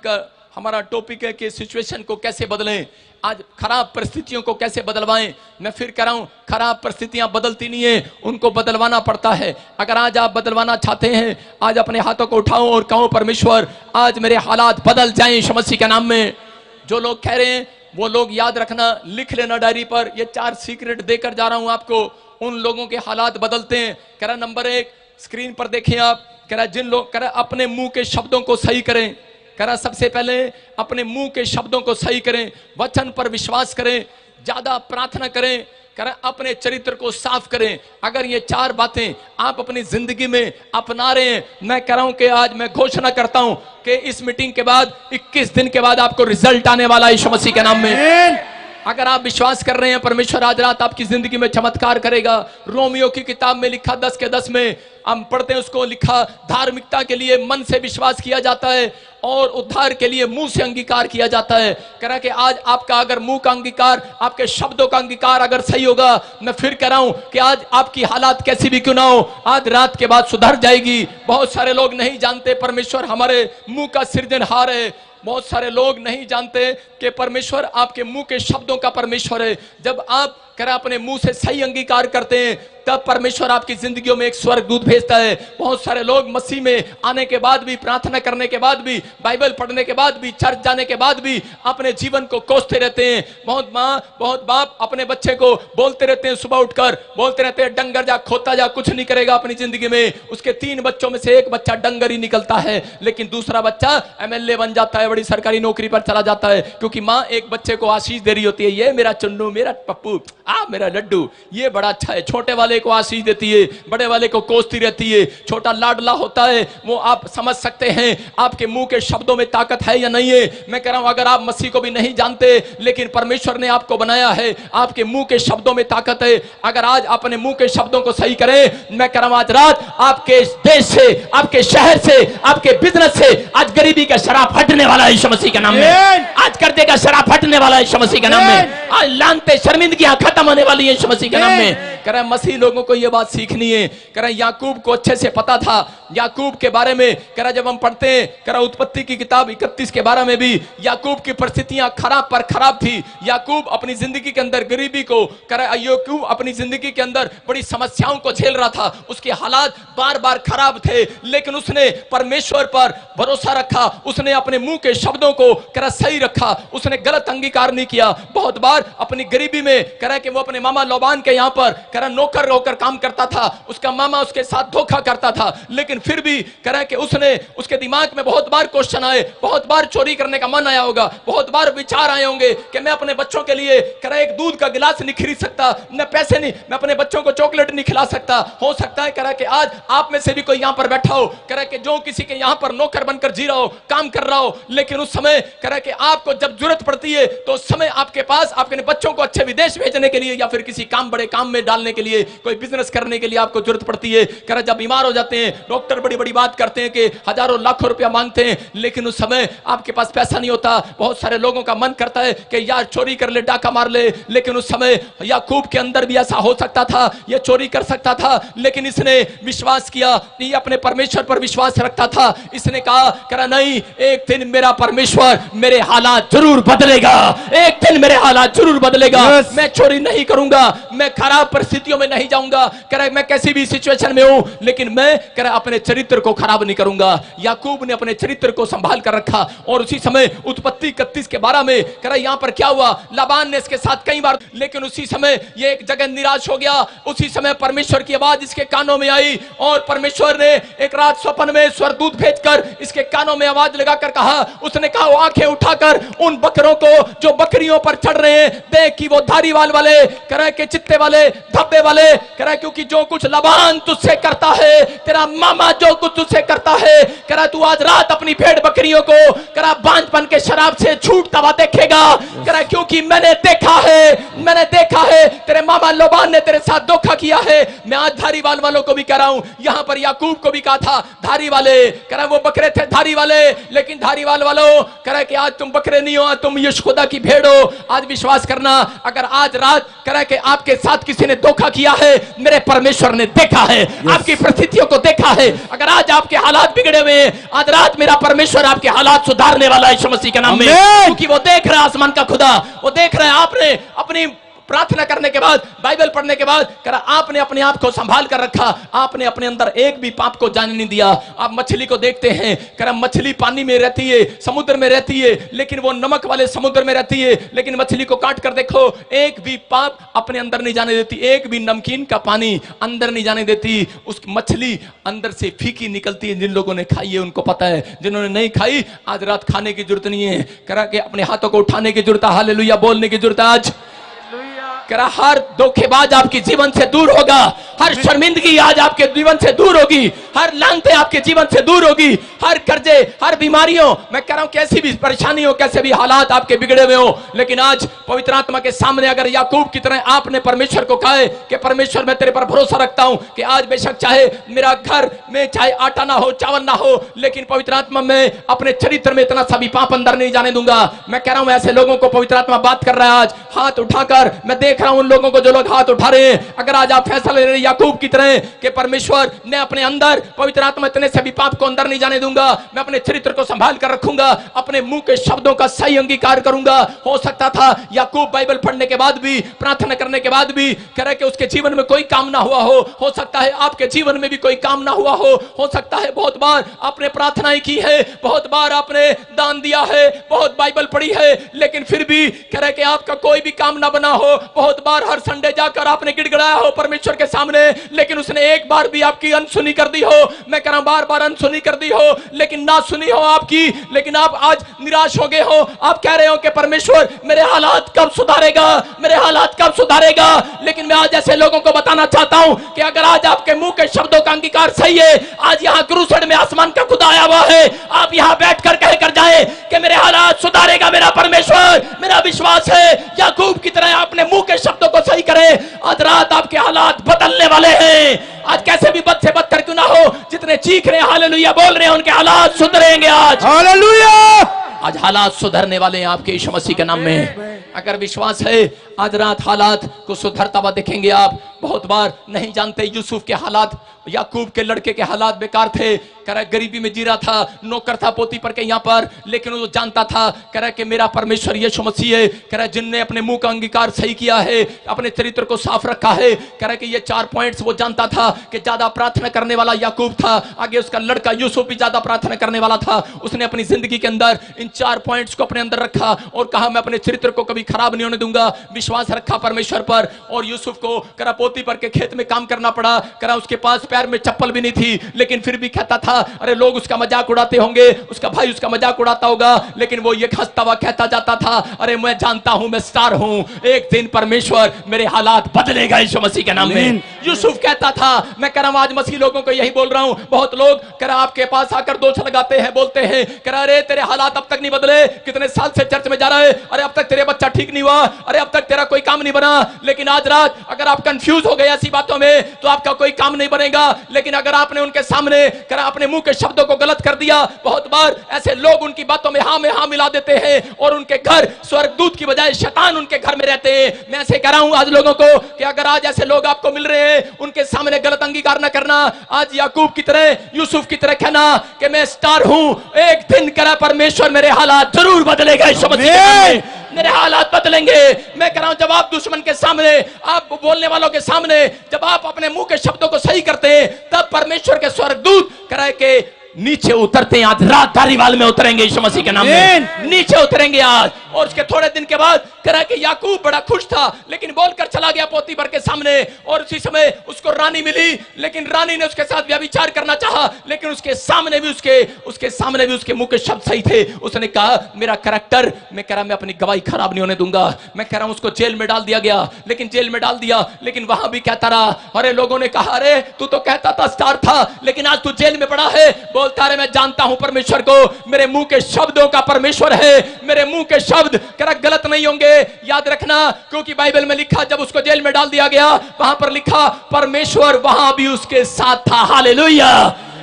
का हमारा टॉपिक है कि सिचुएशन को कैसे बदलें, आज खराब परिस्थितियों को कैसे बदलवाएं। मैं फिर कह रहा हूं, खराब परिस्थितियां बदलती नहीं है, उनको बदलवाना पड़ता है। अगर आज आप बदलवाना चाहते हैं, आज अपने हाथों को उठाओ और कहो परमेश्वर आज मेरे हालात बदल जाएं यीशु मसीह के नाम में। जो लोग कह रहे हैं वो लोग याद रखना, लिख लेना डायरी पर, ये 4 सीक्रेट देकर जा रहा हूं आपको, उन लोगों के हालात बदलते हैं। कह रहा नंबर 1 स्क्रीन पर देखिए आप, कह रहा जिन लोग, कह रहा अपने मुंह के शब्दों को सही करें। कह रहा सबसे पहले अपने मुंह के शब्दों को सही करें, वचन पर विश्वास करें, ज्यादा प्रार्थना करें, कह रहा अपने चरित्र को साफ करें। अगर ये 4 बातें आप अपनी जिंदगी में अपना रहे हैं, मैं कह रहा हूं कि आज मैं घोषणा करता हूं कि इस मीटिंग के बाद 21 दिन के बाद आपको रिजल्ट आने वाला है यीशु मसीह के नाम में। अगर आप विश्वास कर रहे हैं परमेश्वर आज रात आपकी जिंदगी में चमत्कार करेगा। रोमियो की किताब में लिखा 10 के 10 में हम पढ़ते हैं, उसको लिखा धार्मिकता के लिए मन से विश्वास किया जाता है और उद्धार के लिए मुंह से अंगीकार किया जाता है। कह रहा कि आज आपका अगर मुंह का अंगीकार, आपके शब्दों का अंगीकार अगर सही होगा, मैं फिर कह रहा हूं कि आज आपकी हालात कैसी भी क्यों ना हो, आज रात के बाद सुधर जाएगी। बहुत सारे लोग नहीं जानते परमेश्वर हमारे मुंह का सृजनहार है। बहुत सारे लोग नहीं जानते कि परमेश्वर आपके मुंह के शब्दों का परमेश्वर है। जब आप कह रहा अपने मुंह से सही अंगीकार करते हैं, तब परमेश्वर आपकी जिंदगियों में एक स्वर्गदूत भेजता है। बहुत सारे लोग मसीह में आने के बाद भी, प्रार्थना करने के बाद भी, बाइबल पढ़ने के बाद भी, चर्च जाने के बाद भी अपने जीवन को कोसते रहते हैं। बहुत माँ बहुत बाप अपने बच्चे को बोलते रहते हैं, सुबह उठकर बोलते रहते हैं डंगर जा, खोता जा, कुछ नहीं करेगा अपनी जिंदगी में। उसके 3 बच्चों में से 1 बच्चा डंगर ही निकलता है, लेकिन दूसरा बच्चा MLA बन जाता है, बड़ी सरकारी नौकरी पर चला जाता है, क्योंकि माँ एक बच्चे को आशीष दे रही होती है, ये मेरा चुन्नू, मेरा पप्पू, मेरा लड्डू, ये बड़ा अच्छा है। छोटे वाले को आशीष देती है, बड़े वाले को कोसती रहती है। छोटा लाडला होता है, वो आप समझ सकते हैं आपके मुंह के शब्दों में ताकत है या नहीं है। मैं कह रहा हूं अगर आप मसीह को भी नहीं जानते, लेकिन परमेश्वर ने आपको बनाया है, आपके मुंह के शब्दों में ताकत है। अगर आज अपने मुंह के शब्दों को सही करें, मैं कह रहा हूं आज रात आपके देश से, आपके शहर से, आपके बिजनेस से आज गरीबी का शराब हटने वाला है यीशु मसीह के नाम में। आज कर्जे का शराब हटने वाला है यीशु मसीह के नाम में। आज लानते शर्मिंदगियां खत्म होने वाली है यीशु मसीह के नाम में। कह रहा मसीह लोगों को यह बात सीखनी है। कह रहा याकूब को अच्छे से पता था, याकूब के बारे में कह रहा जब हम पढ़ते हैं, कह रहा उत्पत्ति की किताब 31 के 12 में भी याकूब की परिस्थितियां खराब पर खराब थी। याकूब अपनी जिंदगी के अंदर गरीबी को, कह रहा याकूब अपनी जिंदगी के अंदर बड़ी समस्याओं को झेल रहा था, उसके हालात बार बार खराब थे, लेकिन उसने परमेश्वर पर भरोसा रखा, उसने अपने मुंह के शब्दों को कह रहा सही रखा, उसने गलत अंगीकार नहीं किया। बहुत बार अपनी गरीबी में कह रहा कि वो अपने मामा लोबान के यहाँ पर कह रहा नौकर होकर काम करता था, उसका मामा उसके साथ धोखा करता था, लेकिन फिर भी कह रहा कि उसके दिमाग में बहुत बार क्वेश्चन आए, बहुत बार चोरी करने का मन आया होगा, बहुत बार विचार आए होंगे कि मैं अपने बच्चों के लिए कह रहा एक दूध का गिलास नहीं खरीद सकता, मैं पैसे नहीं, मैं अपने बच्चों को चॉकलेट नहीं खिला सकता। हो सकता है कह रहा कि आज आप में से भी कोई यहां पर बैठा हो, कह रहा कि जो किसी के यहां पर नौकर बनकर जी रहा हो, काम कर रहा हो, लेकिन उस समय कह रहा कि आपको जब जरूरत पड़ती है तो उस समय आपके पास अपने बच्चों को अच्छे विदेश भेजने के लिए या फिर किसी काम, बड़े काम में डालने के लिए, कोई बिजनेस करने के लिए आपको जरूरत पड़ती है। कह रहा जब बीमार हो जाते हैं, डॉक्टर बड़ी बड़ी बात करते हैं कि हजारों लाखों रुपया मांगते हैं, लेकिन उस समय आपके पास पैसा नहीं होता। बहुत सारे लोगों का मन करता है कि यार चोरी कर ले, डाका मार ले, लेकिन उस समय याकूब के अंदर भी ऐसा हो सकता था, यह चोरी कर सकता था, लेकिन इसने विश्वास किया, ये अपने परमेश्वर पर विश्वास रखता था। इसने कहा कह रहा नहीं, एक दिन मेरा परमेश्वर मेरे हालात जरूर बदलेगा, एक दिन मेरे हालात जरूर बदलेगा। मैं चोरी नहीं करूंगा, मैं खराब परिस्थितियों में नहीं जाऊंगा, कह रहा मैं कैसी भी सिचुएशन में हूं, लेकिन मैं कह रहा अपने चरित्र को खराब नहीं करूंगा। याकूब ने अपने चरित्र को संभाल कर रखा। और उसी समय उत्पत्ति 31 के 12 में कह रहा यहां पर क्या हुआ, लाबान ने इसके साथ कई बार, लेकिन उसी समय ये एक जगह निराश हो गया। उसी समय परमेश्वर की आवाज इसके कानों में आई और परमेश्वर ने एक रात स्वप्न में स्वर्गदूत भेजकर इसके कानों में आवाज लगाकर कहा, उसने कहा आंखें उठाकर उन बकरों को जो बकरियों पर चढ़ रहे हैं देख कि वो धारीवाल वाले, कह रहा के चित्ते वाले, धब्बे वाले, कह रहा क्योंकि जो कुछ लाबान तुझसे करता है, तेरा मामा जो कुछ तुझसे करता है, कह रहा तू आज रात अपनी भेड़ बकरियों को कह रहा बांझपन के शराब से छूटता हुआ देखेगा। कह रहा क्योंकि मैंने देखा है तेरे मामा लोबान ने तेरे साथ धोखा किया है। मैं आज धारीवाल वालों को भी कह रहा हूं, यहां पर याकूब को भी कहा था धारी वाले, कह रहा वो बकरे थे धारी वाले, लेकिन धारीवाल वालों कह रहा कि आज तुम बकरे नहीं हो, तुम यीशु खुदा की भेड़ हो। आज विश्वास करना, अगर आज रात कह रहा कि आपके आपके साथ किसी ने धोखा किया है, मेरे परमेश्वर ने देखा है, आपकी परिस्थितियों को देखा है। अगर आज आपके हालात बिगड़े हुए हैं, आज रात मेरा परमेश्वर आपके हालात सुधारने वाला है यीशु मसीह के नाम में, क्योंकि वो देख रहा है आसमान का खुदा, वो देख रहा है आपने अपनी प्रार्थना करने के बाद, बाइबल पढ़ने के बाद, करा आपने अपने आप को संभाल कर रखा, आपने अपने अंदर एक भी पाप को जाने नहीं दिया। आप मछली को देखते हैं, करा मछली पानी में रहती है, समुद्र में रहती है, लेकिन वो नमक वाले समुद्र में रहती है, लेकिन मछली को काट कर देखो, एक भी पाप अपने अंदर नहीं जाने देती, एक भी नमकीन का पानी अंदर नहीं जाने देती। उस मछली अंदर से फीकी निकलती है। जिन लोगों ने खाई है उनको पता है, जिन्होंने नहीं खाई आज रात खाने की जरूरत नहीं है, करा के अपने हाथों को उठाने की जरूरत है, हालेलुया बोलने की जरूरत है। आज करा हर धोखेबाज आपके जीवन से दूर होगा, हर शर्मिंदगी आज आपके जीवन से दूर होगी, हर लानतें आपके जीवन से दूर होगी, हर कर्जे, हर बीमारियों, मैं कह रहा हूं कैसी भी परेशानी हो, कैसे भी हालात आपके बिगड़े हुए हो, लेकिन आज पवित्र आत्मा के सामने अगर याकूब की तरह आपने परमेश्वर को कहा कि परमेश्वर मैं तेरे पर भरोसा रखता हूं कि आज बेशक चाहे मेरा घर में चाहे आटा ना हो, चावल ना हो, लेकिन पवित्र आत्मा में अपने चरित्र में इतना सा भी पाप अंदर नहीं जाने दूंगा। मैं कह रहा हूं ऐसे लोगों को पवित्र आत्मा बात कर रहा है। आज हाथ उठाकर मैं देख रहा हूं उन लोगों को जो लोग हाथ उठा रहे हैं, अगर आज आप फैसला ले रहे हैं याकूब की तरह कि परमेश्वर ने अपने अंदर पवित्र आत्मा इतने से भी पाप को अंदर नहीं जाने दूंगा, मैं अपने चरित्र को संभाल कर रखूंगा, अपने मुंह के शब्दों का सही अंगीकार करूंगा। हो सकता था याकूब बाइबल पढ़ने के बाद भी, प्रार्थना करने के बाद भी कह रहे कि उसके जीवन में कोई काम ना हुआ हो सकता है आपके जीवन में भी कोई काम ना हुआ हो सकता है बहुत बार आपने प्रार्थनाएं की है, बहुत बार आपने दान दिया है, बहुत बाइबल पढ़ी है, लेकिन फिर भी कह रहे कि आपका कोई भी काम ना बना हो, बहुत बार हर संडे जाकर आपने गिड़गिड़ाया हो परमेश्वर के सामने, लेकिन उसने एक बार भी आपकी अनसुनी कर दी हो। मैं कह रहा हूं बार बार अनसुनी कर दी हो, लेकिन ना सुनी हो आपकी, लेकिन आप आज निराश हो गए हो। आप कह रहे हो कि परमेश्वर मेरे हालात कब सुधारेगा, मेरे हालात कब सुधारेगा, लेकिन मैं आज ऐसे लोगों को बताना चाहता हूं कि अगर आज आपके मुंह के शब्दों का अंगीकार सही है, आज यहां क्रूसेड में आसमान का खुदा आया हुआ है, आप यहां बैठकर कहकर जाए कि मेरे हालात सुधारेगा मेरा परमेश्वर, मेरा विश्वास है। याकूब की तरह आपने मुंह के शब्दों को सही करे, आज रात आपके हालात बदलने वाले हैं। आज कैसे भी बद से बदतर क्यों ना हो, जितने चीख रहे हैं हालेलुया बोल रहे हैं, उनके हालात सुधरेंगे। आज हालेलुया, आज हालात सुधरने वाले हैं आपके यीशु मसीह के नाम में। अगर विश्वास है आज रात हालात को सुधरता हुआ देखेंगे आप। बहुत बार नहीं जानते यूसुफ के हालात, याकूब के लड़के के हालात बेकार थे, कह रहा गरीबी में जी रहा था, नौकर था पोती पर के यहाँ पर, लेकिन वो जानता था कह रहा कि मेरा परमेश्वर यीशु मसीह है, कह रहा जिनने अपने मुंह का अंगीकार सही किया है, अपने चरित्र को साफ रखा है, कह रहा कि ये 4 पॉइंट्स वो जानता था कि ज्यादा प्रार्थना करने वाला याकूब था, आगे उसका लड़का यूसुफ भी ज्यादा प्रार्थना करने वाला था। उसने अपनी जिंदगी के अंदर इन 4 पॉइंट्स को अपने अंदर रखा और कहा मैं अपने चरित्र को कभी खराब नहीं होने दूंगा, विश्वास रखा परमेश्वर पर। और यूसुफ को करा पोती पर के खेत में काम करना पड़ा, करा उसके पास पैर में चप्पल भी नहीं थी, लेकिन फिर भी कहता था अरे लोग उसका मजाक उड़ाते होंगे, उसका भाई उसका मजाक उड़ाता होगा, लेकिन वो ये हंसता हुआ कहता जाता था अरे मैं जानता हूं मैं स्टार हूं, एक दिन परमेश्वर मेरे हालात बदलेगा यीशु मसीह के नाम में। यूसुफ कहता था, मैं कह रहा हूं आज मसीह लोगों को यही बोल रहा हूं, बहुत लोग कह रहा आपके पास आकर दोष लगाते हैं, बोलते हैं कह रहा अरे तेरे हालात अब तक नहीं बदले, कितने साल से चर्च में जा रहा है, अरे अब तक तेरे बच्चा ठीक नहीं हुआ, अरे अब तक तेरा कोई काम नहीं बना। लेकिन आज रात अगर आप कंफ्यूज हो गए ऐसी बातों में तो आपका कोई काम नहीं बनेगा, लेकिन अगर आपने उनके सामने करा अपने मुंह के शब्दों को गलत कर दिया, बहुत बार ऐसे लोग उनकी बातों में हाँ मिला देते हैं और उनके घर स्वर्गदूत की बजाय शैतान उनके घर में रहते हैं। मैं ऐसे कह रहा हूं आज लोगों को कि अगर आज ऐसे लोग आपको मिल रहे हैं उनके सामने गलत अंगीकार न करना, आज याकूब की तरह यूसुफ की तरह कहना कि मैं स्टार हूं, एक दिन करा परमेश्वर मेरे हालात जरूर बदलेगा, मेरे हालात बदलेंगे। मैं कह रहा हूं जब आप दुश्मन के सामने, आप बोलने वालों के सामने जब आप अपने मुंह के शब्दों को सही करते हैं, तब परमेश्वर के स्वर्गदूत कराए के नीचे उतरते हैं। आज रात धारीवाल में उतरेंगे यीशु मसीह के नाम में, नीचे उतरेंगे आज। और उसके थोड़े दिन के बाद कह कि याकूब बड़ा खुश था, लेकिन बोलकर चला गया पोती पर के सामने, और उसी समय उसको रानी मिली, लेकिन रानी ने उसके साथ व्यभिचार करना चाहा, लेकिन उसके सामने भी उसके मुंह के शब्द सही थे। उसने कहा मेरा कैरेक्टर, मैं कह रहा मैं अपनी गवाही खराब नहीं होने दूंगा। मैं कह रहा हूं उसको जेल में डाल दिया गया, लेकिन जेल में डाल दिया, लेकिन वहां भी कहता रहा। अरे लोगों ने कहा अरे तू तो कहता था स्टार था, लेकिन आज तू जेल में पड़ा है। बोलता रहे मैं जानता हूं परमेश्वर को, मेरे मुंह के शब्दों का परमेश्वर है, मेरे मुंह के शब्द करा गलत नहीं होंगे। याद रखना, क्योंकि बाइबल में लिखा जब उसको जेल में डाल दिया गया, वहां पर लिखा परमेश्वर वहां भी उसके साथ था। हालेलुया।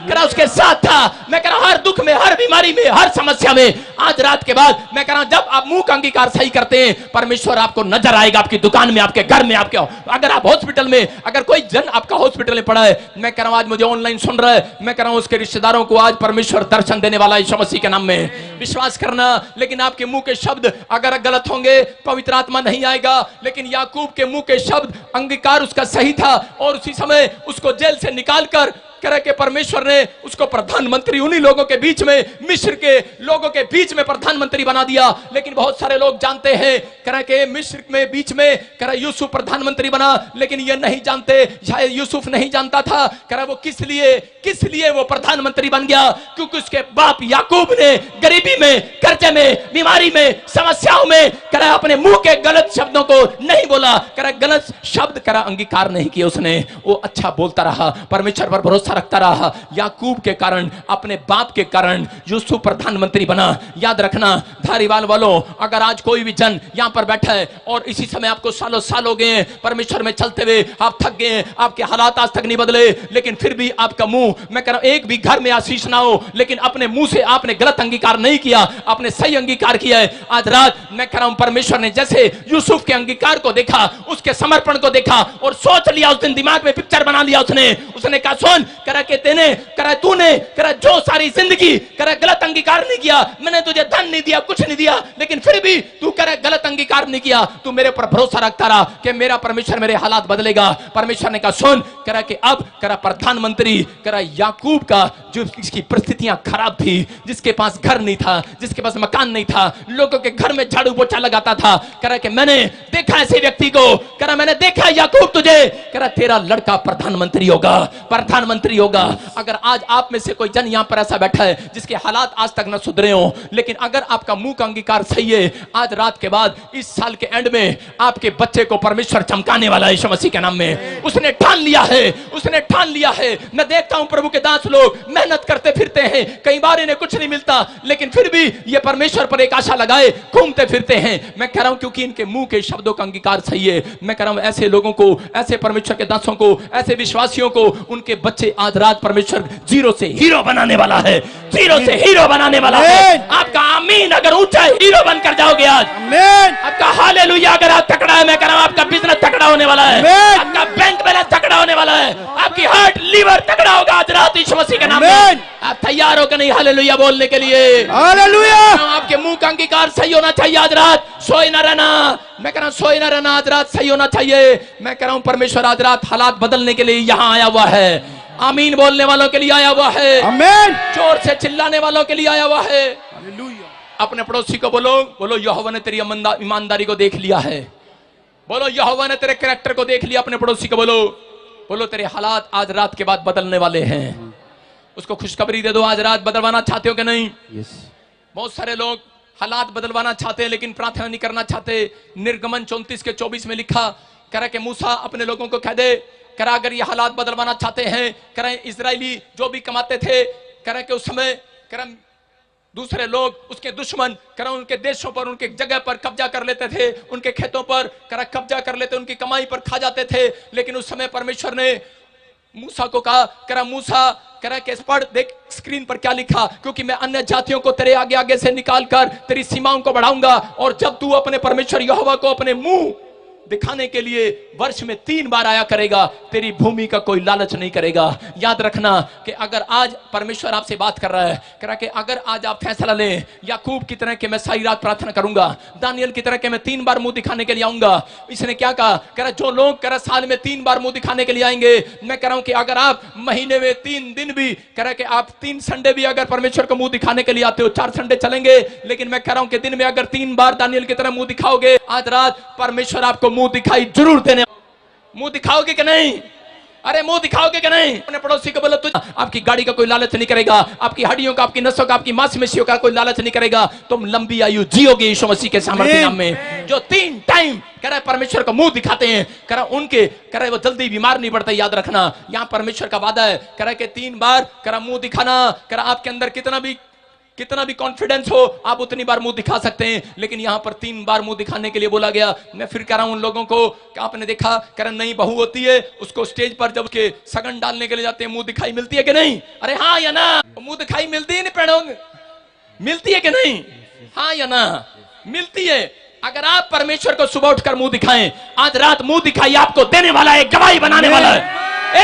करा उसके साथ था। मैं कह रहा हूं हर दुख में, हर बीमारी में, हर समस्या में आज रात के बाद मैं कह रहा हूं जब आप मुंह का अंगीकार सही करते हैं, परमेश्वर आपको नजर आएगा, आपकी दुकान में, आपके घर में, आपके अगर आप हॉस्पिटल में, अगर कोई जन आपका हॉस्पिटल में पड़ा है, मैं कह रहा हूं आज मुझे ऑनलाइन सुन रहा है, मैं कह रहा हूं उसके रिश्तेदारों को आज परमेश्वर दर्शन देने वाला है यीशु मसीह के नाम में। विश्वास करना। लेकिन आपके मुंह के शब्द अगर गलत होंगे, पवित्र आत्मा नहीं आएगा। लेकिन याकूब के मुंह के शब्द, अंगीकार उसका सही था और उसी समय उसको जेल से निकालकर कह के परमेश्वर ने उसको प्रधानमंत्री, उन्हीं लोगों के बीच में, मिस्र के लोगों के बीच में प्रधानमंत्री बना दिया। लेकिन बहुत सारे लोग जानते हैं कह के मिस्र में बीच में कह यूसुफ प्रधानमंत्री बना, लेकिन ये नहीं जानते, शायद यूसुफ नहीं जानता था कह वो किस लिए वो प्रधानमंत्री बन गया, क्योंकि उसके बाप याकूब ने गरीबी में, कर्जे में, बीमारी में, समस्याओं में कह अपने मुंह के गलत शब्दों को नहीं बोला, कह गलत शब्द कह अंगीकार नहीं किया उसने, वो अच्छा बोलता रहा, परमेश्वर पर भरोसा रखता रहा। याकूब के कारण, अपने बाप के कारण यूसुफ प्रधानमंत्री बना। याद रखना धारीवाल वालों, अगर आज कोई भी जन यहां पर बैठा है और इसी समय आपको सालों साल हो गए परमेश्वर में चलते हुए, आप थक गए, आपके हालात आज तक नहीं बदले, लेकिन फिर भी आपका मुंह, मैं कह रहा हूं एक भी घर में आशीष ना हो, लेकिन अपने मुंह से आपने गलत अंगीकार नहीं किया, आपने सही अंगीकार किया है। आज रात मैं कह रहा हूं परमेश्वर ने जैसे यूसुफ के अंगीकार को देखा, उसके समर्पण को देखा और सोच लिया, उस दिन दिमाग में पिक्चर बना लिया उसने कहा सुन करा के तूने करा जो सारी जिंदगी करा गलत अंगीकार नहीं किया, मैंने तुझे धन नहीं दिया, कुछ नहीं दिया, लेकिन फिर भी तू करा गलत अंगीकार नहीं किया, तू मेरे पर भरोसा रखता रहा कि मेरा परमेश्वर मेरे हालात बदलेगा। परमेश्वर ने कहा सुन करा के अब करा प्रधानमंत्री करा याकूब का, जो इसकी परिस्थितियां खराब थी, जिसके पास घर नहीं था, जिसके पास मकान नहीं था, लोगों के घर में झाड़ू पोछा लगाता था, करा के मैंने देखा ऐसे व्यक्ति को, करा मैंने देखा याकूब तुझे, करा तेरा लड़का प्रधानमंत्री होगा, प्रधानमंत्री होगा। अगर आज आप में से कोई जन यहां पर ऐसा बैठा है जिसके हालात आज तक न सुधरे हो, लेकिन अगर आपका मुंह का अंगीकार सही है, आज रात के बाद इस साल के एंड में आपके बच्चे को परमेश्वर चमकाने वाला है यीशु मसीह के नाम में। उसने ठान लिया है, उसने ठान लिया है। मैं देखता हूं प्रभु के दास लोग मेहनत करते फिरते हैं, कई बार इन्हें कुछ नहीं मिलता, लेकिन फिर भी ये परमेश्वर पर एक आशा लगाए घूमते फिरते हैं। मैं कह रहा हूं क्योंकि इनके मुंह के शब्दों का अंगीकार सही है। मैं कह रहा हूं ऐसे लोगों को, ऐसे परमेश्वर के दासों को, ऐसे विश्वासियों को, उनके बच्चे आज रात परमेश्वर जीरो से हीरो बनाने वाला है, जीरो से हीरो बनाने वाला है। आपका आमीन अगर ऊंचा हीरो बनकर जाओगे आज, आपका हालेलुया अगर आप तकड़ा है, मैं कह रहा हूं आपका बिजनेस तकड़ा होने वाला है, आपका बैंक बैलेंस तकड़ा होने वाला है, आपकी हार्ट लीवर तकड़ा होगा आज रात यीशु मसीह के नाम में। आप तैयार हो कि नहीं हालेलुया बोलने के लिए? हालेलुया। आपके मुंह का अंगीकार सही होना चाहिए आज रात, सोए ना रहना। मैं कह रहा हूं सोए ना रहना, आज रात सही होना चाहिए। मैं कह रहा हूं परमेश्वर आज रात हालात बदलने के लिए यहां आया हुआ है। आमीन बोलने वालों के लिए आया हुआ है, आमीन जोर से चिल्लाने वालों के लिए आया हुआ है। हालेलुया। अपने पड़ोसी को बोलो यहोवा ने तेरी ईमानदारी को देख लिया है। बोलो यहोवा ने तेरे कैरेक्टर को देख लिया। अपने पड़ोसी को बोलो तेरे हालात आज रात के बाद बदलने वाले हैं। उसको खुशखबरी दे दो, आज रात बदलवाना चाहते हो कि नहीं? yes. बहुत सारे लोग हालात बदलवाना चाहते हैं लेकिन प्रार्थना नहीं करना चाहते। निर्गमन 34:24 में लिखा करा के मूसा अपने लोगों को कह दे, करा अगर ये हालात बदलवाना चाहते हैं, करा इजरायली जो भी कमाते थे, करा के उस समय करा दूसरे लोग उसके दुश्मन करा उनके देशों पर, उनके जगह पर कब्जा कर लेते थे, उनके खेतों पर करा कब्जा कर लेते, उनकी कमाई पर खा जाते थे। लेकिन उस समय परमेश्वर ने मूसा को कहा, करा मूसा करा के पढ़ देख स्क्रीन पर क्या लिखा, क्योंकि मैं अन्य जातियों को तेरे आगे आगे से निकाल कर तेरी सीमाओं को बढ़ाऊंगा, और जब तू अपने परमेश्वर यहोवा को अपने मुंह दिखाने के लिए वर्ष में 3 बार आया करेगा, तेरी भूमि का कोई लालच नहीं करेगा। याद रखना कि अगर आज परमेश्वर आपसे बात कर रहा है, कह कि अगर आज आप फैसला लें, याकूब की तरह के मैं सारी रात प्रार्थना करूंगा, दानियल की तरह के मैं 3 बार मुंह दिखाने के लिए आऊंगा। इसने क्या कहा, कह जो लोग कह साल में 3 बार मुंह दिखाने के लिए आएंगे, मैं कह रहा हूं कि अगर आप महीने में 3 दिन भी कह कि आप 3 संडे भी अगर परमेश्वर को मुंह दिखाने के लिए आते हो, 4 संडे चलेंगे, लेकिन मैं कह रहा हूं कि दिन में अगर 3 बार दानियल की तरह मुंह दिखाओगे, आज रात परमेश्वर आपको मुंह दिखाई जरूर देने। मुंह दिखाओगे कि नहीं? अरे मुंह दिखाओगे कि नहीं? अपने पड़ोसी को बोलो, तुझ आपकी गाड़ी का कोई लालच नहीं करेगा, आपकी हड्डियों का, आपकी नसों का, आपकी मांसपेशियों का कोई लालच नहीं करेगा, तुम लंबी आयु जियोगे यीशु मसीह के सामर्थ्य नाम में। जो 3 टाइम कह रहा है परमेश्वर का मुंह दिखाते हैं, कह रहा उनके कह रहा है वो जल्दी बीमार नहीं पड़ते। याद रखना यहाँ परमेश्वर का वादा है, कह रहा है कि 3 बार कह रहा मुंह दिखाना, कह रहा आपके अंदर कितना भी कितना भी कॉन्फिडेंस हो आप उतनी बार मुंह दिखा सकते हैं, लेकिन यहां पर 3 बार मुंह दिखाने के लिए बोला गया। मैं फिर कह रहा हूं उन लोगों को कि आपने देखा करण नई बहू होती है, उसको स्टेज पर जब के सगन डालने के लिए जाते हैं मुंह दिखाई मिलती है कि नहीं? अरे हाँ या ना? मुंह दिखाई मिलती है नहीं पेड़ों मिलती है कि नहीं? हाँ या ना? मिलती है। अगर आप परमेश्वर को सुबह उठकर मुंह दिखाएं, आज रात मुंह दिखाई आपको देने वाला है, गवाही बनाने वाला है।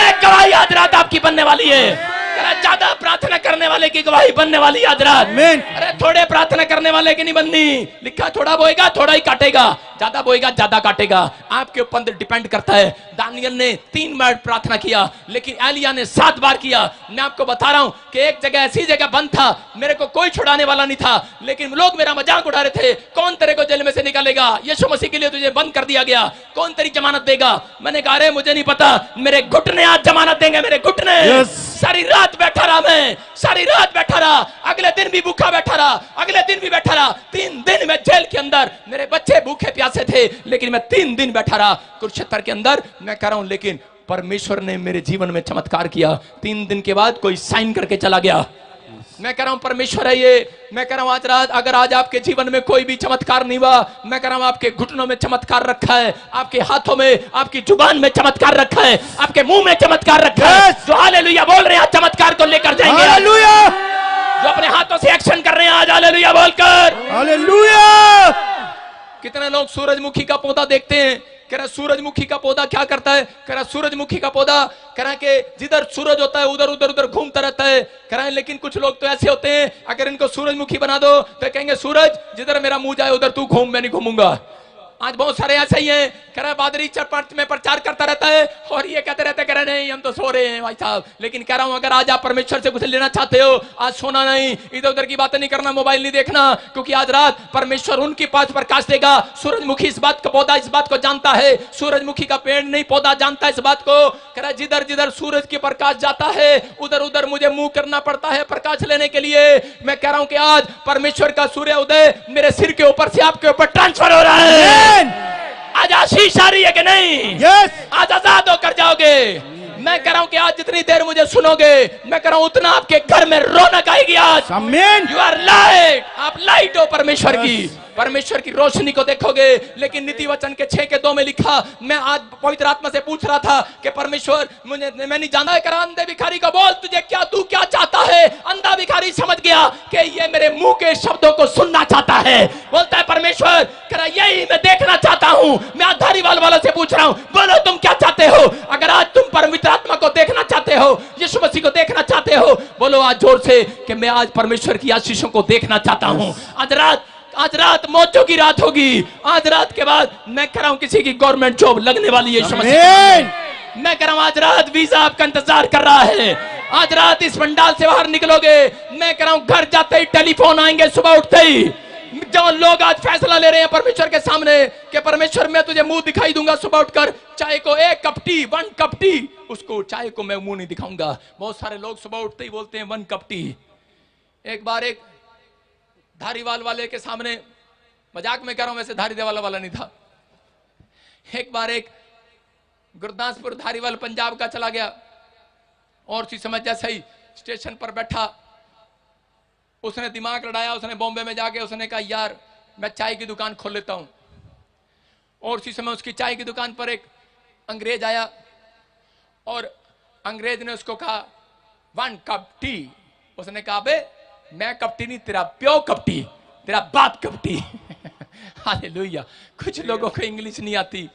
एक गवाही आज रात आपकी बनने वाली है। ज्यादा प्रार्थना करने वाले की गवाही बनने वाली आज रात। अरे थोड़े प्रार्थना करने वाले की नहीं बननी। लिखा थोड़ा बोएगा थोड़ा ही काटेगा, ज्यादा बोएगा ज्यादा काटेगा। आपके ऊपर डिपेंड करता है। दानियल ने 3 बार प्रार्थना किया, लेकिन एलिया ने 7 बार किया। मैं आपको बता रहा हूं कि एक जगह ऐसी जगह बंद था, मेरे को कोई छुड़ाने वाला नहीं था, लेकिन लोग मेरा मजाक उड़ा रहे थे, कौन तेरे को जेल में से निकालेगा? यीशु मसीह के लिए तुझे बंद कर दिया गया, कौन तेरी जमानत देगा? मैंने कहा अरे मुझे नहीं पता, मेरे घुटने आज जमानत देंगे, मेरे घुटने। सारी रात बैठा रहा, मैं सारी रात बैठा रहा, अगले दिन भी भूखा बैठा रहा, अगले दिन भी बैठा रहा। 3 दिन में जेल के अंदर, मेरे बच्चे भूखे प्यासे थे, लेकिन मैं 3 दिन बैठा रहा कुरुक्षेत्र के अंदर। मैं कह रहा हूं लेकिन परमेश्वर ने मेरे जीवन में चमत्कार किया। 3 दिन के बाद कोई साइन करके चला गया। मैं कह रहा हूं परमेश्वर है ये। मैं कह रहा हूं आज रात अगर आज आपके जीवन में कोई भी चमत्कार नहीं हुआ, मैं कह रहा हूं आपके घुटनों में चमत्कार रखा है, आपके हाथों में, आपकी जुबान में चमत्कार रखा है, आपके मुंह में चमत्कार रखा है। जो हालेलुया बोल रहे हैं आज चमत्कार को लेकर जाएंगे। हालेलुया। जो अपने हाथों से एक्शन कर रहे हैं आज हालेलुया बोलकर। हालेलुया। कितने लोग सूरजमुखी का पौधा देखते हैं, कह रहा सूरजमुखी का पौधा क्या करता है? कह रहा सूरजमुखी का पौधा कह रहा कि जिधर सूरज होता है उधर उधर उधर घूमता रहता है। कह रहा है लेकिन कुछ लोग तो ऐसे होते हैं, अगर इनको सूरजमुखी बना दो तो कहेंगे सूरज जिधर मेरा मुंह जाए उधर तू घूम, मैं नहीं घूमूंगा। आज बहुत सारे ऐसे ही हैं, कह रहा है बादरी चरपट में प्रचार करता रहता है और ये कहते रहते कह रहे नहीं हम तो सो रहे हैं भाई साहब। लेकिन कह रहा हूं अगर आज आप परमेश्वर से कुछ लेना चाहते हो, आज सोना नहीं, इधर उधर की बातें नहीं करना, मोबाइल नहीं देखना, क्योंकि आज रात परमेश्वर उनके पास प्रकाश देगा। सूरजमुखी इस बात का पौधा इस बात को जानता है, सूरजमुखी का पेड़ नहीं पौधा जानता है इस बात को। कह रहा है जिधर जिधर सूरज की प्रकाश जाता है उधर उधर मुझे मुंह करना पड़ता है प्रकाश लेने के लिए। मैं कह रहा हूं कि आज परमेश्वर का सूर्य उदय मेरे सिर के ऊपर से आपके ऊपर ट्रांसफर हो रहा है। आज आशीष आ रही है कि नहीं? yes. आज आजाद होकर जाओगे। मैं कह रहा हूं कि आज जितनी देर मुझे सुनोगे, मैं कह रहा हूं उतना आपके घर में रौनक आएगी। आज यू आर लाइट, आप लाइट हो परमेश्वर की, परमेश्वर की रोशनी को देखोगे। लेकिन नीति वचन के 6:2 में लिखा, मैं आज पवित्र आत्मा से पूछ रहा था कि परमेश्वर मैं नहीं जानता है। अंधे भिखारी को बोल तुझे क्या, तू क्या चाहता है? अंधा भिखारी समझ गया कि ये मेरे मुंह के शब्दों को सुनना चाहता है। बोलता है परमेश्वर कह रहा यही मैं देखना चाहता हूं। मैं धारीवाल वालों से पूछ रहा हूं, बोलो तुम क्या चाहते हो? अगर आज तुम पवित्र आत्मा को देखना चाहते हो, यीशु मसीह को देखना चाहते हो, बोलो आज जोर से कि मैं आज परमेश्वर की आशीषों को देखना चाहता हूं। आज रात मौजों की रात होगी। आज रात के बाद मैं कह रहा हूं किसी की गवर्नमेंट जॉब लगने वाली है। मैं कह रहा हूं आज रात वीजा आपका इंतजार कर रहा है। आज रात इस पंडाल से बाहर निकलोगे, मैं कह रहा हूं घर जाते ही टेलीफोन आएंगे, सुबह उठते ही जो लोग आज फैसला ले रहे हैं परमेश्वर के सामने कि परमेश्वर मैं तुझे मुंह दिखाई दूंगा सुबह उठकर, चाय को 1 कप टी, 1 कप टी, उसको चाय को मैं मुंह नहीं दिखाऊंगा। बहुत सारे लोग सुबह उठते ही बोलते हैं 1 कप टी। एक बार एक धारीवाल वाले के सामने, मजाक में कह रहा हूं, वैसे धारीवाल वाला नहीं था, एक बार एक गुरदासपुर धारीवाल पंजाब का चला गया और उसी समय जैसे ही स्टेशन पर बैठा उसने दिमाग लड़ाया। उसने बॉम्बे में जाके उसने कहा यार मैं चाय की दुकान खोल लेता हूं। और उसी समय उसकी चाय की दुकान पर एक अंग्रेज आया और अंग्रेज ने उसको कहा 1 कप टी। उसने कहा बे मैं कपटी नहीं, तेरा प्यो कपटी, तेरा बाप कपटी। हालेलुया। कुछ लोगों को इंग्लिश नहीं आती,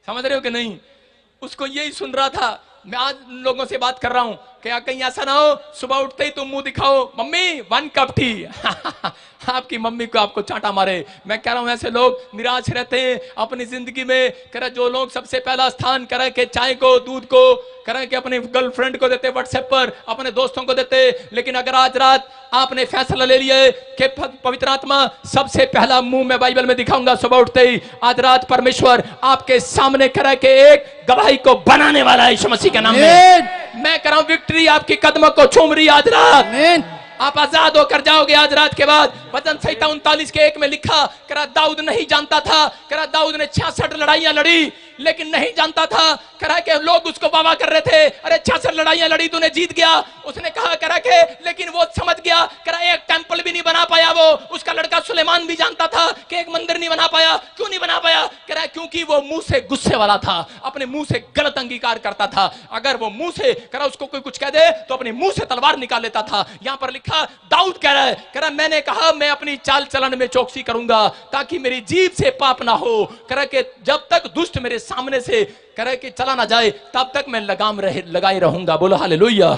समझ रहे हो कि नहीं? उसको यही सुन रहा था। मैं आज लोगों से बात कर रहा हूं क्या कहीं ऐसा ना हो सुबह उठते ही तुम मुंह दिखाओ मम्मी 1 कप टी। आपकी मम्मी को आपको चांटा मारे। मैं कह रहा हूं ऐसे लोग निराश रहते हैं अपनी जिंदगी में। कह रहा जो लोग सबसे पहला स्थान करें कि चाय को, दूध को, करें कि अपनी गर्लफ्रेंड को देते, व्हाट्सएप पर अपने दोस्तों को देते। लेकिन अगर आज रात आपने फैसला ले लिया है कि पवित्र आत्मा सबसे पहला मुंह में बाइबल में दिखाऊंगा सुबह उठते ही, आज रात परमेश्वर आपके सामने करें कि एक गवाही को बनाने वाला है यीशु मसीह के नाम में। मैं कह रहा हूं विक्ट्री आपकी कदमों को चूम रही आज रात। आप आजाद होकर जाओगे आज रात के बाद। भजन संहिता 39:1 में लिखा, करा दाऊद नहीं जानता था, करा दाऊद ने 66 लड़ाइयां लड़ी लेकिन नहीं जानता था, करा के लोग उसको वाह कर रहे थे, अरे 66 लड़ाइयां लड़ी तूने जीत गया। उसने कहा करा के, लेकिन वो समझ गया, करा एक टेंपल भी नहीं बना पाया वो। उसका लड़का सुलेमान भी जानता था कि एक मंदिर नहीं बना पाया। क्यों नहीं बना पाया? करा क्योंकि वो मुंह से गुस्से वाला था, अपने मुंह से गलत अंगीकार करता था। अगर वो मुंह से करा उसको कोई कुछ कह दे तो अपने मुंह से तलवार निकाल लेता था। यहां पर लिखा, दाऊद कह रहा है, करा मैंने कहा मैं अपनी चाल चलन में चौकसी करूंगा ताकि मेरी जीभ से पाप ना हो। करा के जब तक दुष्ट मेरे सामने से करे कि चला ना जाए तब तक मैं लगाम लगाए रहूंगा। बोलो हालेलुया।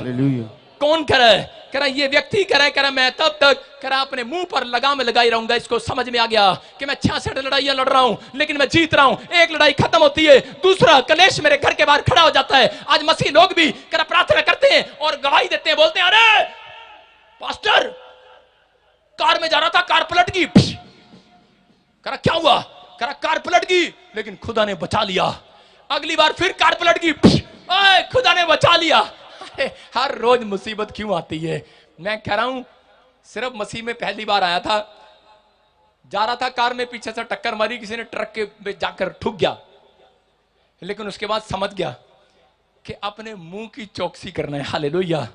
कौन करे? करा ये व्यक्ति करे, करा मैं तब तक करा अपने मुंह पर लगाम लगाई रहूंगा। इसको समझ में आ गया कि मैं 66 लड़ाइयां लड़ रहा हूं लेकिन मैं जीत रहा हूं। एक लड़ाई खत्म होती है, दूसरा कलेश मेरे घर के बाहर खड़ा हो जाता है। आज मसीह लोग भी करा प्रार्थना करते हैं और गवाही देते हैं, बोलते हैं अरे पास्टर कार में जा रहा था, कार पलट गई। करा क्या हुआ? करा कार पलट गई लेकिन खुदा ने बचा लिया। अगली बार फिर कार पलट गई, खुदा ने बचा लिया। हर रोज मुसीबत क्यों आती है? मैं कह रहा हूं सिर्फ मसीह में पहली बार आया था, जा रहा था कार में, पीछे से टक्कर मारी, किसी ने ट्रक के में जाकर ठुक गया। लेकिन उसके बाद समझ गया कि अपने मुंह की चौकसी करना है। हालेलुया।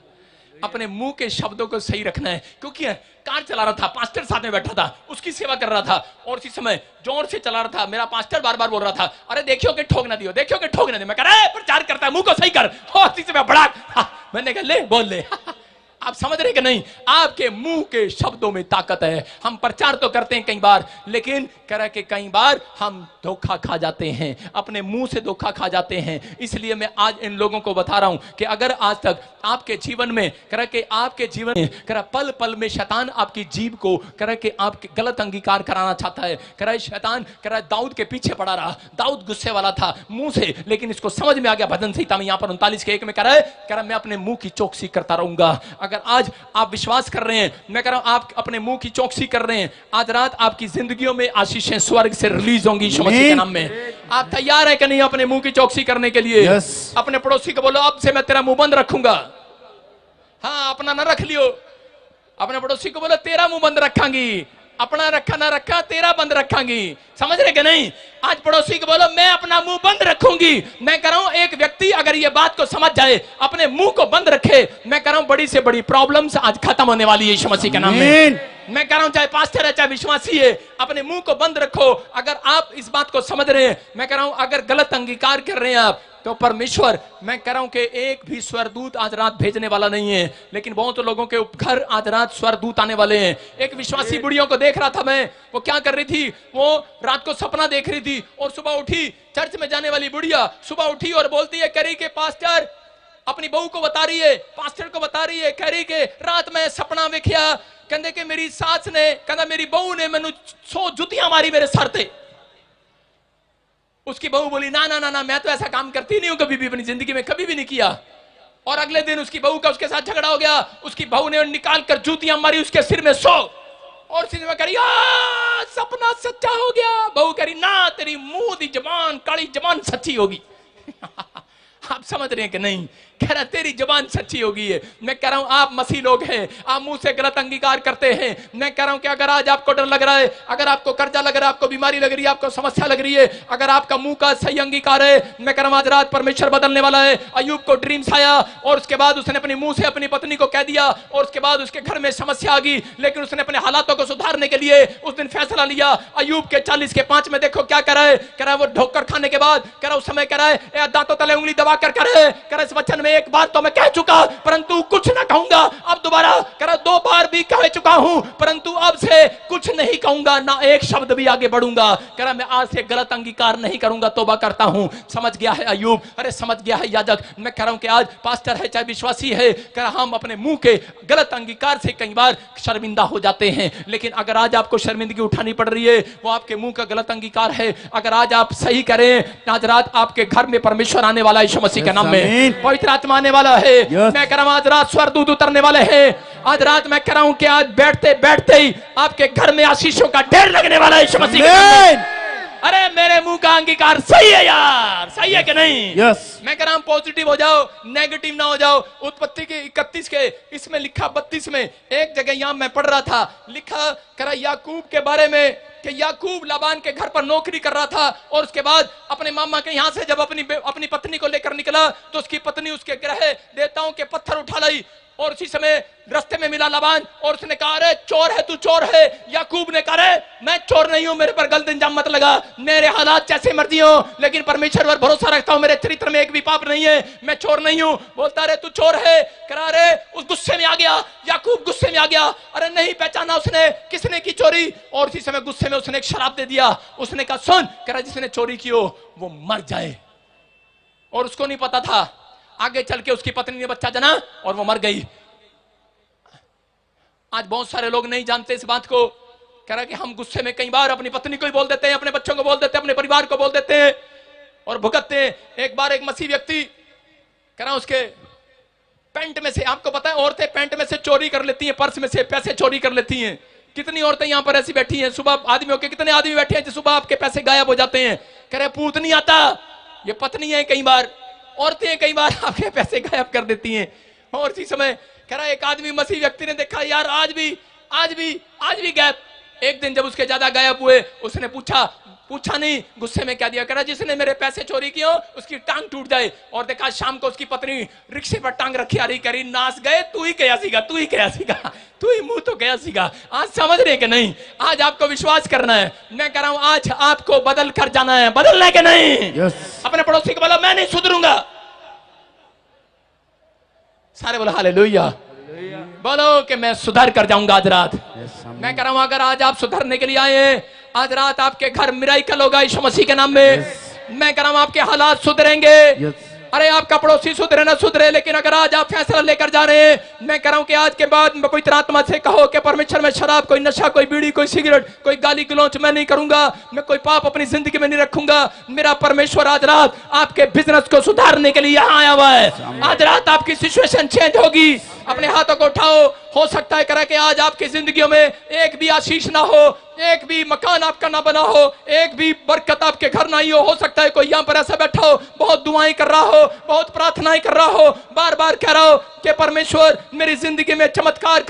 अपने मुंह के शब्दों को सही रखना है। क्योंकि कार चला रहा था, पास्टर साथ में बैठा था, उसकी सेवा कर रहा था और इसी समय जोर से चला रहा था। मेरा पास्टर बार बार बोल रहा था, अरे देखियो कि ठोक ना दियो, देखियो कि ठोक ना दियो। मैं कह रहा प्रचार करता है, मुंह को सही कर। इसी समय बड़ा मैंने कहा ले बोल ले। आप समझ रहे कि नहीं? आपके मुंह के शब्दों में ताकत है। हम प्रचार तो करते हैं कई बार, लेकिन कह के कई बार हम धोखा खा जाते हैं, अपने मुंह से धोखा खा जाते हैं। इसलिए मैं आज इन लोगों को बता रहा हूं कि अगर आज तक आपके जीवन में कह के आपके जीवन में कह पल पल में शैतान आपकी जीभ को कह के आपके गलत अंगीकार कराना चाहता है। कह शैतान कह दाऊद के पीछे पड़ा रहा। दाऊद गुस्से वाला था मुंह से, लेकिन इसको समझ में आ गया। भजन संहिता में यहां पर 39:1 में कह रहा है मैं अपने मुंह की चौकसी करता रहूंगा। अगर आज आप विश्वास कर रहे हैं, मैं कह रहा हूं आप अपने मुंह की चौकसी कर रहे हैं, आज रात आपकी जिंदगियों में आशीषें स्वर्ग से रिलीज होंगी यीशु मसीह के नाम में। आप तैयार हैं कि नहीं अपने मुंह की चौकसी करने के लिए? अपने पड़ोसी को बोलो अब से मैं तेरा मुंह बंद रखूंगा। हाँ, अपना ना रख लियो। अपने पड़ोसी को बोलो तेरा मुंह बंद रखांगी। अपना रखा ना रखा, तेरा बंद रखांगी। समझ रहे कि नहीं? आज पड़ोसी को बोलो मैं अपना मुंह बंद रखूंगी। मैं कह रहा हूं एक व्यक्ति अगर ये बात को समझ जाए, अपने मुंह को बंद रखे, मैं कह रहा हूं बड़ी से बड़ी प्रॉब्लम्स आज खत्म होने वाली है यीशु मसीह के नाम में। मैं कह रहा हूं चाहे पास्टर है चाहे विश्वासी है, अपने मुंह को बंद रखो। अगर आप इस बात को समझ रहे हैं, मैं कह रहा हूं अगर गलत अंगीकार कर रहे हैं आप, तो परमेश्वर मैं कह रहा हूं कि एक भी स्वरदूत आज रात भेजने वाला नहीं है, लेकिन बहुत लोगों के घर आज रात स्वरदूत आने वाले हैं। एक विश्वासी बुढ़ियों को देख रहा था मैं, वो क्या कर रही थी, वो रात को सपना देख रही थी और सुबह उठी, चर्च में जाने वाली बुढ़िया सुबह उठी और बोलती है, कह रही के पास्टर, अपनी बहू को बता रही है, पास्टर को बता रही है, कह रही के रात में सपना वेख्या, कहते कि मेरी सास ने, कहता मेरी बहू ने मैनू 100 जुतियां मारी मेरे सर पे। उसकी बहू बोली ना ना ना ना, मैं तो ऐसा काम करती नहीं हूं, कभी भी अपनी जिंदगी में कभी भी नहीं किया। और अगले दिन उसकी बहू का उसके साथ झगड़ा हो गया। उसकी बहू ने निकाल कर जूतियां मारी उसके सिर में 100 और सिर में करी सपना सच्चा हो गया। बहू करी ना तेरी मुंह दी जबान, काली जबान सच्ची होगी। आप समझ रहे हैं कि नहीं? कह रहा तेरी जबान सच्ची होगी है। मैं कह रहा हूं आप मसीह लोग हैं, आप मुंह से गलत अंगीकार करते हैं। मैं कह रहा हूं कि अगर आज आपको डर लग रहा है, अगर आपको कर्जा लग रहा है, आपको बीमारी लग रही है, आपको समस्या लग रही है, अगर आपका मुंह का सही अंगीकार है, मैं कह रहा हूं आज रात परमेश्वर बदलने वाला है। अय्यूब को ड्रीम्स आया और उसके बाद उसने अपने मुंह से अपनी पत्नी को कह दिया और उसके बाद उसके घर में समस्या आ गई, लेकिन उसने अपने हालातों को सुधारने के लिए उस दिन फैसला लिया। अय्यूब के 40:5 में देखो क्या कर रहा है। कह रहा है वो ठोकर खाने के बाद, कह रहा उस समय कह रहा है दांतों तले उंगली दबा कर कह रहा इस वचन में एक बार तो मैं कह चुका परंतु कुछ ना कहूंगा, अब दोबारा कह रहा 2 बार भी कह चुका हूं परंतु अब से कुछ नहीं कहूंगा, ना एक शब्द भी आगे बढ़ूंगा। कह रहा मैं आज से गलत अंगीकार नहीं करूंगा, तौबा करता हूं। समझ गया है अय्यूब, अरे समझ गया है याजक। मैं कह रहा हूं कि आज पास्टर है चाहे विश्वासी है, कह रहा हम अपने मुंह के गलत अंगीकार से कई बार शर्मिंदा हो जाते हैं, लेकिन अगर आज आपको शर्मिंदगी उठानी पड़ रही है वो आपके मुंह का गलत अंगीकार है। अगर आज आप सही करें, आज रात आपके घर में परमेश्वर आने वाला है यीशु मसीह के नाम में, पवित्र आत्मा आने वाला है। मैं कह रहा हूं आज रात स्वर्गदूत उतरने वाले हैं। आज रात मैं कह रहा हूं कि आज बैठते बैठते ही आपके घर में आशीषों का ढेर लगने वाला है यीशु मसीह के नाम में। अरे मेरे मुंह का अंगीकार सही है यार, सही है कि नहीं? यस। मैं कह रहा हूं पॉजिटिव हो जाओ, नेगेटिव ना हो जाओ। उत्पत्ति के 31 के इसमें लिखा 32 में एक जगह यहां मैं पढ़ रहा था, लिखा करा याकूब के बारे में कि याकूब लाबान के घर पर नौकरी कर रहा था और उसके बाद अपने मामा के यहां से जब अपनी पत्नी को लेकर निकला तो उसकी पत्नी उसके ग्रह देवताओं के पत्थर उठा लाई और उसी समय रास्ते में मिला लाबान और उसने कहा अरे चोर है तू, चोर है। याकूब ने कहा अरे मैं चोर नहीं हूं, मेरे पर गलत इल्जाम मत लगा, मेरे हालात जैसे मर्जी हो लेकिन परमेश्वर पर भरोसा रखता हूं, मेरे चरित्र में एक भी पाप नहीं है, मैं चोर नहीं हूं। बोलता अरे तू चोर है, करा अरे उस गुस्से में आ गया, याकूब गुस्से में आ गया, अरे नहीं पहचाना उसने किसने की चोरी, और उसी समय गुस्से में उसने एक शराब दे दिया। उसने कहा सुन, करा जिसने चोरी की हो वो मर जाए, और उसको नहीं पता था आगे चल के उसकी पत्नी ने बच्चा जना और वो मर गई। आज बहुत सारे लोग नहीं जानते इस बात को, कह रहा कि हम गुस्से में कई बार अपनी पत्नी को ही बोल देते हैं, अपने बच्चों को बोल देते हैं, अपने परिवार को बोल देते हैं और भुगतते हैं। एक बार एक मसीह व्यक्ति कह रहा उसके पैंट में से, आपको पता है औरतें पैंट में से चोरी कर लेती हैं, पर्स में से पैसे चोरी कर लेती हैं। कितनी औरतें यहां पर ऐसी बैठी हैं, सुबह आदमियों के कितने आदमी बैठे हैं जो सुबह आपके पैसे गायब हो जाते हैं। कह रहे पूत नहीं आता, ये पत्नी है, कई बार औरतें कई बार आपके पैसे गायब कर देती हैं। और इसी समय कह रहा एक आदमी मसीह व्यक्ति ने देखा यार आज भी गायब। एक दिन जब उसके ज्यादा गायब हुए उसने पूछा नहीं, गुस्से में क्या दिया, कह रहा जिसने मेरे पैसे चोरी किए उसकी टांग टूट जाए। और देखा शाम को उसकी पत्नी रिक्शे पर टांग रखी आ रही, करी नाच गए, तू ही कया सीगा, तू ही मुंह तो कया सीगा। आज समझ रहे कि नहीं? आज आपको विश्वास करना है, मैं कह रहा हूं आज आपको बदल कर जाना है, बदलना है कि नहीं? अपने पड़ोसी को बोला मैं नहीं सुधरूंगा, सारे बोला हालेलुया, बोलो कि मैं सुधर कर जाऊंगा आज रात। मैं कह रहा हूं अगर आज आप सुधरने के लिए आए हैं, आज रात आपके घर मिराकल होगा यीशु मसीह के नाम में। मैं कह रहा हूं आपके हालात सुधरेंगे। अरे आपका पड़ोसी सुधरे ना सुधरे, लेकिन अगर आज आप फैसला लेकर जा रहे हैं, मैं कह रहा हूं कि आज के बाद पवित्र आत्मा से कहो कि परमेश्वर में शराब, कोई नशा, कोई बीड़ी, कोई सिगरेट, कोई गाली गलौच मैं नहीं करूंगा, मैं कोई पाप अपनी जिंदगी में नहीं रखूंगा। मेरा परमेश्वर आज रात आपके बिजनेस को सुधारने के लिए यहां आया हुआ है। आज रात आपकी सिचुएशन चेंज होगी। अपने हाथों को उठाओ, हो सकता है करा कि आज आपकी जिंदगियों में एक भी आशीष ना हो, एक भी मकान आपका ना बना हो, एक भी बरकत आपके घर ना ही हो सकता है कोई यहां पर ऐसा बैठा हो, बहुत दुआएं कर रहा हो, बहुत प्रार्थनाएं कर रहा हो, बार बार कह रहा हो कि परमेश्वर मेरी जिंदगी में चमत्कार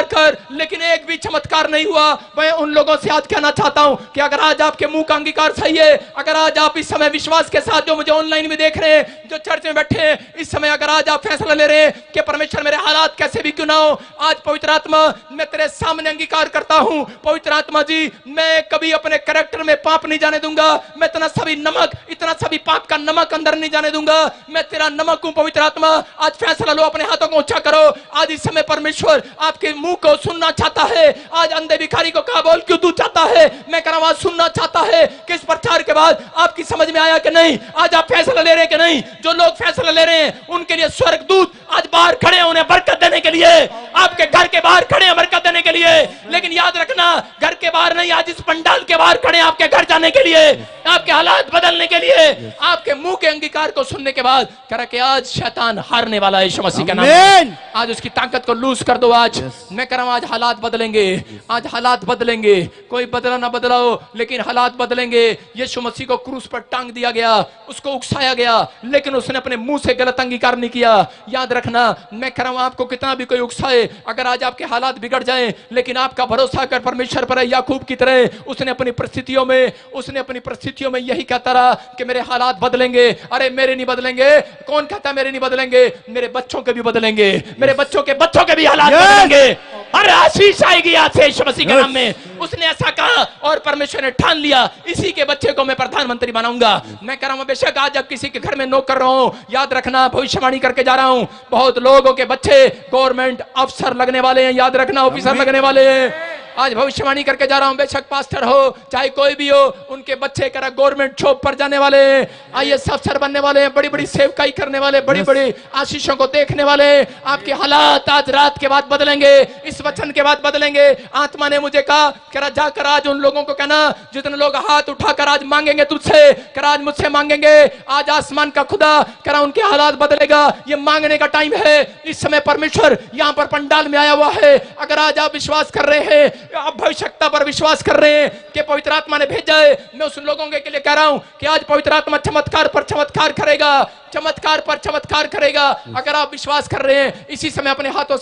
कर, लेकिन एक भी चमत्कार नहीं हुआ। मैं उन लोगों से आज कहना चाहता हूं कि अगर आज आपके मुंह का अंगीकार सही है, अगर आज आप इस समय विश्वास के साथ जो मुझे ऑनलाइन में देख रहे हैं, जो चर्च में बैठे हैं, इस समय अगर आज आप फैसला ले रहे हैं कि परमेश्वर मेरे हालात कैसे भी क्यों ना हो, आज पवित्र आत्मा मैं तेरे सामने अंगीकार करता हूं। पवित्र आत्मा जी, मैं कभी अपने कैरेक्टर में पाप नहीं जाने दूंगा, मैं इतना सभी पाप का नमक अंदर नहीं जाने दूंगा, मैं तेरा नमक हूं। पवित्र आत्मा आज फैसला लो, अपने हाथों को ऊंचा करो। आज इस समय परमेश्वर आपके मुंह को सुनना चाहता है। आज अंधे भिखारी को कहा बोल क्यों तू चाहता है, मैं कह रहा हूं आज सुनना चाहता है कि इस प्रचार के बाद आपकी समझ में आया कि नहीं, आज आप फैसला ले रहे हैं कि नहीं। जो लोग फैसला ले रहे हैं उनके लिए स्वर्गदूत आज बाहर खड़े हैं उन्हें बरकत देने के लिए, आपके घर के बाहर खड़े हैं बरकत देने के लिए। लेकिन याद रखना, घर के बाहर नहीं, आज इस पंडाल के बाहर खड़े हैं आपके घर जाने के लिए, आपके हालात बदलने के लिए। आपके मुंह के अंगीकार को सुनने के बाद कह कि आज शैतान हारने वाला है यीशु मसीह के नाम में। आज उसकी ताकत को लूज कर दो। आज मैं कह रहा हूं आज हालात बदलेंगे, आज हालात बदलेंगे। कोई बदला ना बदलाओ, लेकिन हालात बदलेंगे। यीशु मसीह को क्रूस पर टांग दिया गया, उसको उकसाया गया, लेकिन उसने अपने मुंह से गलत अंगीकार नहीं किया। याद रखना, मैं कह रहा हूं आपको कितना भी कोई उकसाए, अगर आज आपके हालात बिगड़ जाएं, लेकिन आपका भरोसा कर परमेश्वर पर है, याकूब की तरह उसने अपनी परिस्थितियों में यही कहता रहा कि मेरे हालात बदलेंगे। अरे मेरे नहीं बदलेंगे, कौन कहता है मेरे नहीं बदलेंगे? मेरे बच्चों के भी बदलेंगे, मेरे बच्चों के भी हालात बदलेंगे। अरे आशीष आएगी आज से यीशु मसीह के नाम में। उसने ऐसा कहा और परमेश्वर ने ठान लिया, इसी के बच्चे को मैं प्रधानमंत्री बनाऊंगा। मैं कह रहा हूं बेशक आज जब किसी के घर में नौकर रहा हूं, याद रखना भविष्यवाणी करके जा रहा हूं, बहुत लोगों के बच्चे गवर्नमेंट अफसर लगने वाले हैं। याद रखना, ऑफिसर लगने वाले हैं। आज भविष्यवाणी करके जा रहा हूं, बेशक पास्टर हो चाहे कोई भी हो, उनके बच्चे करा गवर्नमेंट जॉब पर जाने वाले हैं, आईएएस अफसर बनने वाले हैं, बड़ी बड़ी सेवकाई करने वाले, बड़ी बड़ी आशीषों को देखने वाले। आपके हालात आज रात के बाद बदलेंगे, इस वचन के बाद बदलेंगे। आत्मा ने मुझे कहा करा जाकर आज उन लोगों को कहना जितने लोग हाथ उठाकर आज मांगेंगे तुझसे, करा आज मुझसे मांगेंगे, आज आसमान का खुदा करा उनके हालात बदलेगा। ये मांगने का टाइम है। इस समय परमेश्वर यहाँ पर पंडाल में आया हुआ है। अगर आज आप विश्वास कर रहे हैं आप भविष्यता पर विश्वास कर रहे हैं कि पवित्र आत्मा ने भेजा है, मैं उस लोगों के लिए कह रहा हूं कि आज पवित्र आत्मा चमत्कार पर चमत्कार करेगा, चमत्कार पर चमत्कार करेगा। अगर आप विश्वास कर रहे हैं इसी समय अपने हाथों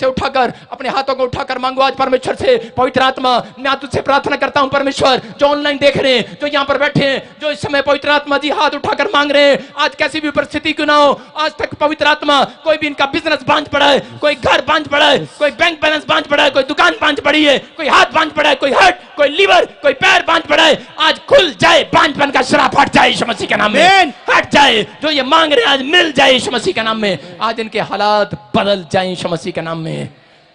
को उठाकर मांगो आज परमेश्वर से। पवित्र आत्मा, मैं तुझसे प्रार्थना करता हूं परमेश्वर, जो ऑनलाइन देख रहे हैं, जो यहां पर बैठे हैं, जो इस समय पवित्र आत्मा जी हाथ उठाकर मांग रहे हैं, आज कैसी भी परिस्थिति क्यों ना हो, आज तक पवित्र आत्मा कोई भी इनका बिजनेस बांध पड़ा है, कोई घर बांध पड़ा है, कोई बैंक बैलेंस बांध पड़ा है, कोई दुकान बांध पड़ी है, कोई हाथ बांध पड़ा है, कोई हट, कोई लीवर, कोई पैर बांध पड़ा है, आज खुल जाए, बांधपन का श्राप हट जाए यीशु मसीह के नाम में, हट जाए। जो ये मांग रहे हैं आज मिल जाए यीशु मसीह के नाम में, आज इनके हालात बदल जाए यीशु मसीह के नाम में।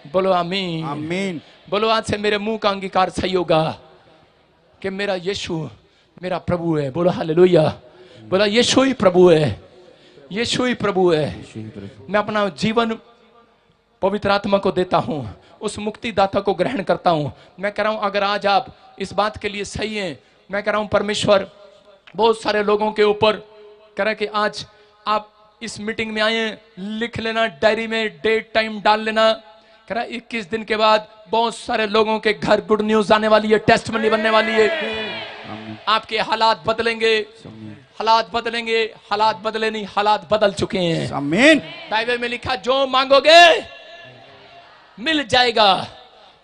बोलो आमीन, आमीन। बोलो आज से मेरे मुंह का अंगीकार सही होगा कि मेरा यीशु मेरा प्रभु है। बोलो हालेलुया। बोला यीशु ही प्रभु है, यीशु ही प्रभु है। मैं अपना जीवन पवित्र आत्मा को देता हूं, उस मुक्तिदाता को ग्रहण करता हूं। मैं कह रहा हूं अगर आज आप इस बात के लिए सही हैं, मैं कह रहा हूं परमेश्वर बहुत सारे लोगों के ऊपर कह रहा है कि आज आप इस मीटिंग में आए, लिख लेना डायरी में, डेट टाइम डाल लेना। कह रहा 21 दिन के बाद बहुत सारे लोगों के घर गुड न्यूज आने वाली है, टेस्टमनी बनने वाली है। आपके हालात बदलेंगे, हालात बदलेंगे, हालात बदले नहीं, हालात बदल चुके हैं। आमीन। बाइबल में लिखा जो मांगोगे मिल जाएगा।